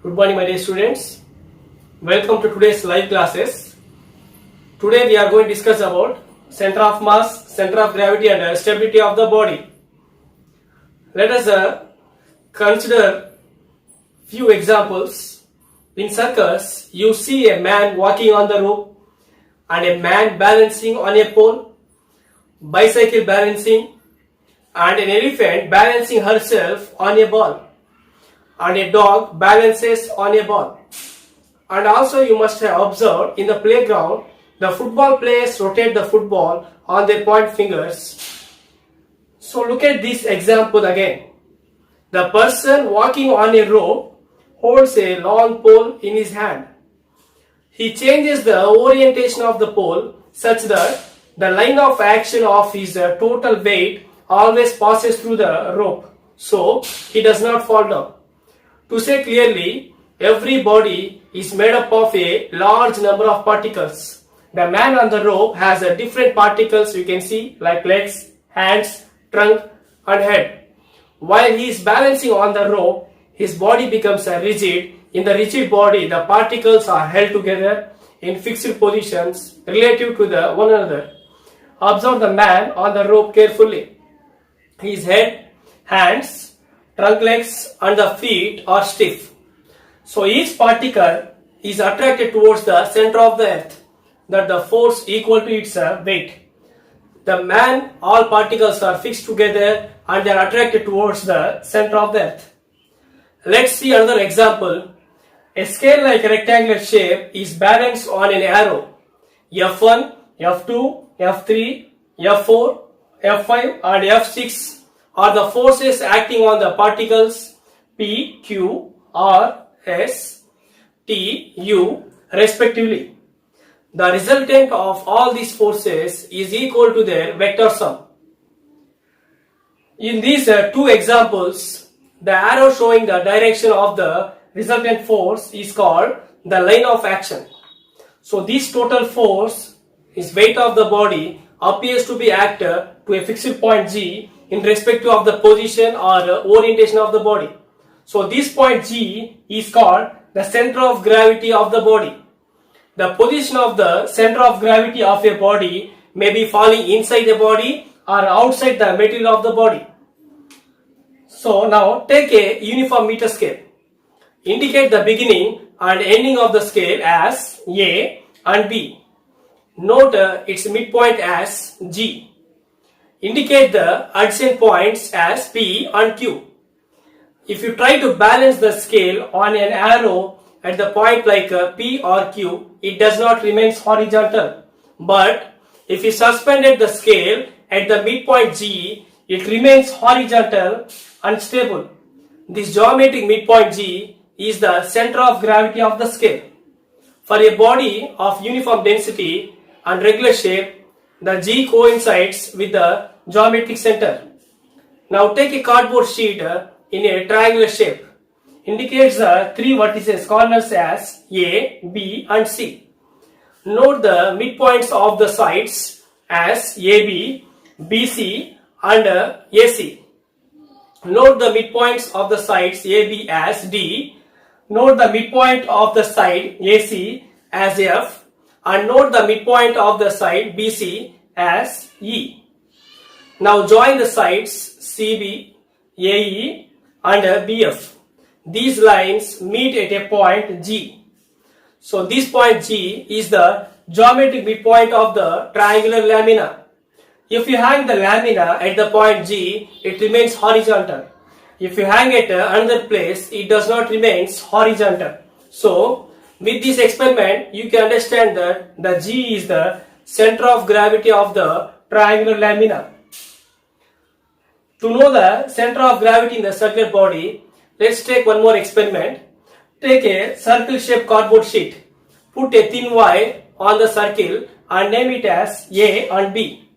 Good morning, my dear students. Welcome to today's live classes. Today we are going to discuss about center of mass, center of gravity and stability of the body. Let us consider few examples. In circus, you see a man walking on the rope and a man balancing on a pole, bicycle balancing, and an elephant balancing herself on a ball, and a dog balances on a ball. And also you must have observed in the playground, the football players rotate the football on their point fingers. So look at this example again. The person walking on a rope holds a long pole in his hand. He changes the orientation of the pole such that the line of action of his total weight always passes through the rope, so he does not fall down. To say clearly, every body is made up of a large number of particles. The man on the rope has different particles you can see, like legs, hands, trunk and head. While he is balancing on the rope, his body becomes rigid. In the rigid body, the particles are held together in fixed positions relative to the one another. Observe the man on the rope carefully. His head, hands, trunk, legs and the feet are stiff. So each particle is attracted towards the center of the earth, that the force equal to its weight. The man, all particles are fixed together and they are attracted towards the center of the earth. Let's see another example. A scale-like rectangular shape is balanced on an arrow. F1, F2, F3, F4, F5 and F6 are the forces acting on the particles P, Q, R, S, T, U respectively. The resultant of all these forces is equal to their vector sum. In these two examples, the arrow showing the direction of the resultant force is called the line of action. So this total force is weight of the body appears to be acted to a fixed point G in respect of the position or orientation of the body. So this point G is called the center of gravity of the body. The position of the center of gravity of a body may be falling inside the body or outside the material of the body. So now take a uniform meter scale. Indicate the beginning and ending of the scale as A and B. Note its midpoint as G. Indicate the adjacent points as P and Q. If you try to balance the scale on an arrow at the point like P or Q, it does not remain horizontal. But if you suspended the scale at the midpoint G, it remains horizontal and stable. This geometric midpoint G is the center of gravity of the scale. For a body of uniform density and regular shape, the G coincides with the geometric center. Now take a cardboard sheet in a triangular shape. Indicates the three vertices corners as A, B and C. Note the midpoints of the sides as AB, BC and AC. Note the midpoints of the sides AB as D. Note the midpoint of the side AC as F. And note the midpoint of the side BC as E. Now join the sides CB, AE and BF. These lines meet at a point G. So this point G is the geometric midpoint of the triangular lamina. If you hang the lamina at the point G, it remains horizontal. If you hang it another place, it does not remain horizontal. So with this experiment, you can understand that the G is the center of gravity of the triangular lamina. To know the center of gravity in the circular body, let's take one more experiment. Take a circle-shaped cardboard sheet. Put a thin wire on the circle and name it as A and B.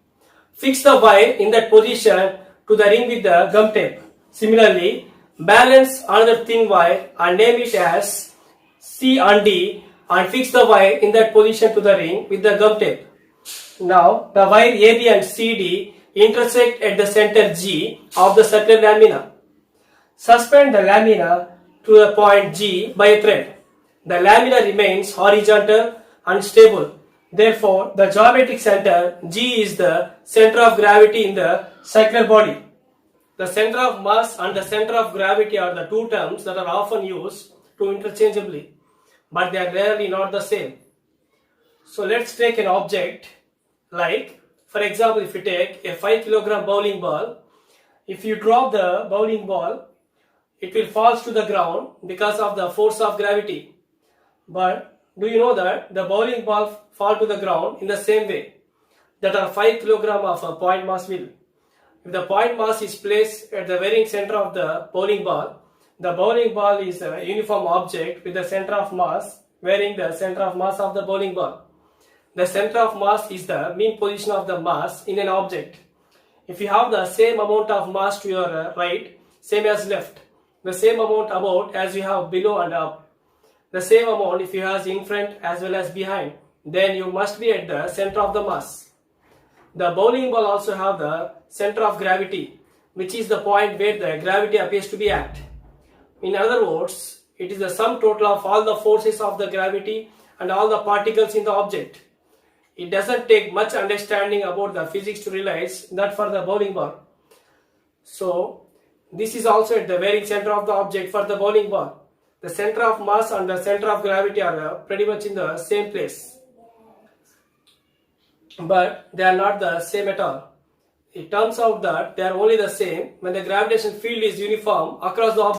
Fix the wire in that position to the ring with the gum tape. Similarly, balance another thin wire and name it as C and D and fix the wire in that position to the ring with the gum tape. Now, the wire AB and CD intersect at the center G of the circular lamina. Suspend the lamina to the point G by a thread. The lamina remains horizontal and stable. Therefore, the geometric center G is the center of gravity in the circular body. The center of mass and the center of gravity are the two terms that are often used to interchangeably, but they are rarely not the same. So let's take an object like, for example, if you take a 5 kilogram bowling ball, if you drop the bowling ball, it will fall to the ground because of the force of gravity. But do you know that the bowling ball fall to the ground in the same way that our 5 kilogram of a point mass will? If the point mass is placed at the varying center of the bowling ball is a uniform object with the center of mass varying the center of mass of the bowling ball. The center of mass is the mean position of the mass in an object. If you have the same amount of mass to your right, same as left, the same amount about as you have below and up, the same amount if you have in front as well as behind, then you must be at the center of the mass. The bowling ball also have the center of gravity, which is the point where the gravity appears to be at. In other words, it is the sum total of all the forces of the gravity and all the particles in the object. It doesn't take much understanding about the physics to realize that for the bowling ball. So, this is also at the varying center of the object for the bowling ball. The center of mass and the center of gravity are pretty much in the same place, but they are not the same at all. It turns out that they are only the same when the gravitational field is uniform across the object.